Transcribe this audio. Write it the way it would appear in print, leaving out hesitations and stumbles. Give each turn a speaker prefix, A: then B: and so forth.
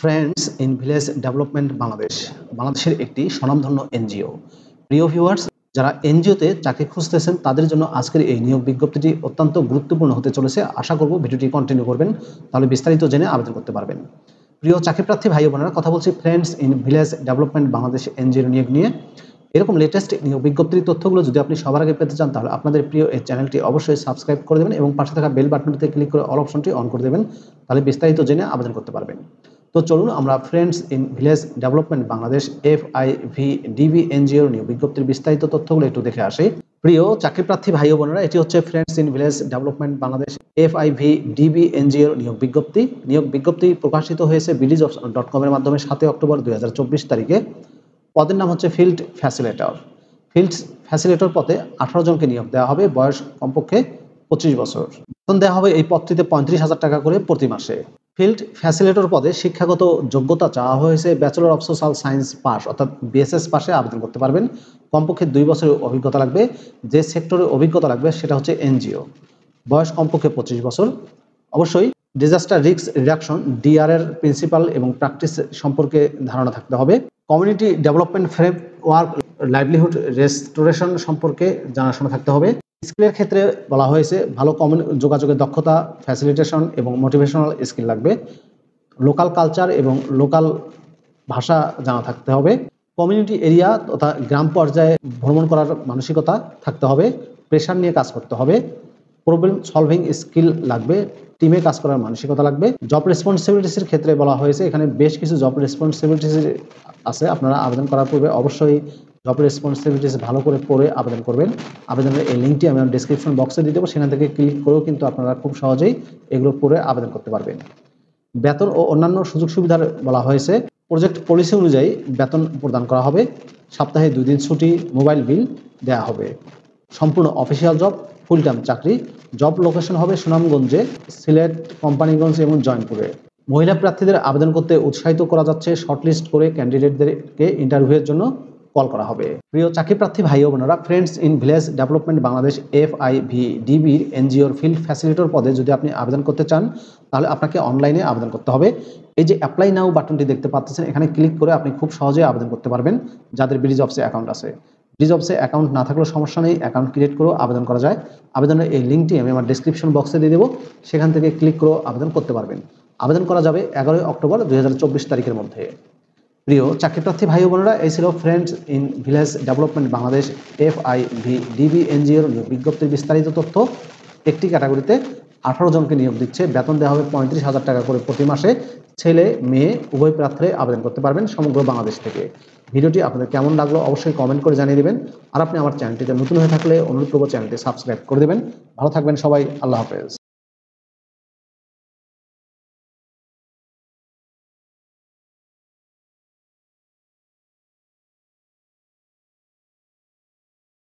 A: Friends in village development বাংলাদেশের একটি স্বনামধন্য এনজিও। প্রিয় ভিউয়ার্স, যারা এনজিওতে চাকরি খুঁজতেছেন তাদের জন্য আজকের এই নিয়োগ বিজ্ঞপ্তিটি অত্যন্ত গুরুত্বপূর্ণ হতে চলেছে। আশা করব ভিডিওটি কন্টিনিউ করবেন, তাহলে বিস্তারিত জেনে আবেদন করতে পারবেন। প্রিয় চাকরিপ্রার্থী ভাই বোনেরা, কথা বলছি friends in village development Bangladesh এনজিওর নিয়োগ নিয়ে। এরকম লেটেস্ট নিয়োগ বিজ্ঞপ্তির তথ্যগুলো যদি আপনি সবার আগে পেতে চান, তাহলে আপনাদের প্রিয় এই চ্যানেলটি অবশ্যই সাবস্ক্রাইব করে দেবেন এবং পাশে থাকা বেল বাটনটিতে ক্লিক করে অল অপশনটি অন করে দেবেন, তাহলে বিস্তারিত জেনে আবেদন করতে পারবেন। তো চলুন আমরা friends in village development Bangladesh FIVDB এনজিওর নিয়োগ বিজ্ঞপ্তির বিস্তারিত তথ্যগুলো একটু দেখে আসি। প্রিয় চাকরিপ্রার্থী ভাই ও বোনেরা, এটি হচ্ছে friends in village development Bangladesh FIVDB এনজিওর নিয়োগ বিজ্ঞপ্তি। নিয়োগ বিজ্ঞপ্তি প্রকাশিত হয়েছে BDjobs.com এর মাধ্যমে 7 অক্টোবর 2024 তারিখে। পদের নাম হচ্ছে ফিল্ড ফ্যাসিলিটেটর। ফিল্ড ফ্যাসিলিটেটর পদে 18 জনকে নিয়োগ দেওয়া হবে, বয়স কমপক্ষে 25 বছর। বেতন দেওয়া হবে এই পদটিতে 35,000 টাকা করে প্রতি মাসে। ফিল্ড ফ্যাসিলিটেটর পদে শিক্ষাগত যোগ্যতা চাওয়া হয়েছে bachelor of social science pass অর্থাৎ BSS পাশে আবেদন করতে পারবেন। কমপক্ষে 2 বছরের অভিজ্ঞতা লাগবে। যে সেক্টরে অভিজ্ঞতা লাগবে সেটা হচ্ছে এনজিও। বয়স কমপক্ষে 25 বছর। অবশ্যই ডিজাস্টার রিস্ক রিডাকশন DR এর প্রিন্সিপাল এবং প্র্যাকটিস সম্পর্কে ধারণা থাকতে হবে। Community development framework, livelihood restoration সম্পর্কে জানাশোনা থাকতে হবে। স্কিলের ক্ষেত্রে বলা হয়েছে ভালো যোগাযোগের দক্ষতা, ফ্যাসিলিটেশন এবং মোটিভেশনাল স্কিল লাগবে। লোকাল কালচার এবং লোকাল ভাষা জানা থাকতে হবে। কমিউনিটি এরিয়া তথা গ্রাম পর্যায়ে ভ্রমণ করার মানসিকতা থাকতে হবে। প্রেশার নিয়ে কাজ করতে হবে। প্রবলেম সলভিং স্কিল লাগবে। টিমে কাজ করার মানসিকতা লাগবে। জব রেসপন্সিবিলিটিসের ক্ষেত্রে বলা হয়েছে এখানে বেশ কিছু জব রেসপন্সিবিলিটিস আছে। আপনারা আবেদন করার পূর্বে অবশ্যই জব রেসপন্সিবিলিটিস ভালো করে পড়ে আবেদন করবেন। আবেদনের এই লিঙ্কটি আমি আমার ডেসক্রিপশন বক্সে দিয়ে দেবো, সেখান থেকে ক্লিক করেও কিন্তু আপনারা খুব সহজেই এগুলো পড়ে আবেদন করতে পারবেন। বেতন ও অন্যান্য সুযোগ সুবিধার বলা হয়েছে প্রজেক্ট পলিসি অনুযায়ী বেতন প্রদান করা হবে। সপ্তাহে 2 দিন ছুটি, মোবাইল বিল দেওয়া হবে। সম্পূর্ণ অফিসিয়াল জব, ফুল টাইম চাকরি। জব লোকেশন হবে সুনামগঞ্জে, সিলেট, কোম্পানিগঞ্জ এবং জয়পুরে। মহিলা প্রার্থীদের আবেদন করতে উৎসাহিত করা যাচ্ছে। শর্টলিস্ট করে ক্যান্ডিডেটদেরকে ইন্টারভিউয়ের জন্য কল করা হবে। প্রিয় চাকরিপ্রার্থী ভাই ও বোনেরা, friends in village development Bangladesh FIVDB এনজিওর ফিল্ড ফ্যাসিলিটেটর পদে যদি আপনি আবেদন করতে চান, তাহলে আপনাকে অনলাইনে আবেদন করতে হবে। এই যে অ্যাপ্লাই নাও বাটনটি দেখতে পাচ্ছেন, এখানে ক্লিক করে আপনি খুব সহজেই আবেদন করতে পারবেন যাদের BDjobs অ্যাকাউন্ট আছে। BDjobs অ্যাকাউন্ট না থাকলেও সমস্যা নেই, অ্যাকাউন্ট ক্রিয়েট করেও আবেদন করা যায়। আবেদনের এই লিঙ্কটি আমি আমার ডেসক্রিপশন বক্সে দিয়ে দেবো, সেখান থেকে ক্লিক করেও আবেদন করতে পারবেন। আবেদন করা যাবে 11 অক্টোবর 2024 তারিখের মধ্যে। প্রিয় চাকরিপ্রার্থী ভাই বোনেরা, এই ছিল friends in village development Bangladesh FIVDB এনজিওর বিজ্ঞপ্তির বিস্তারিত তথ্য। একটি ক্যাটাগরিতে 18 জনকে নিয়োগ দিচ্ছে। বেতন দেওয়া হবে 35,000 টাকা করে প্রতি মাসে। ছেলে মেয়ে উভয় প্রার্থী আবেদন করতে পারবেন সমগ্র বাংলাদেশ থেকে। ভিডিওটি আপনাদের কেমন লাগলো অবশ্যই কমেন্ট করে জানিয়ে দেবেন। আর আপনি আমার চ্যানেলটিতে নতুন হয়ে থাকলে অনুরোধ করব চ্যানেলটি সাবস্ক্রাইব করে দেবেন। ভালো থাকবেন সবাই, আল্লাহ হাফেজ।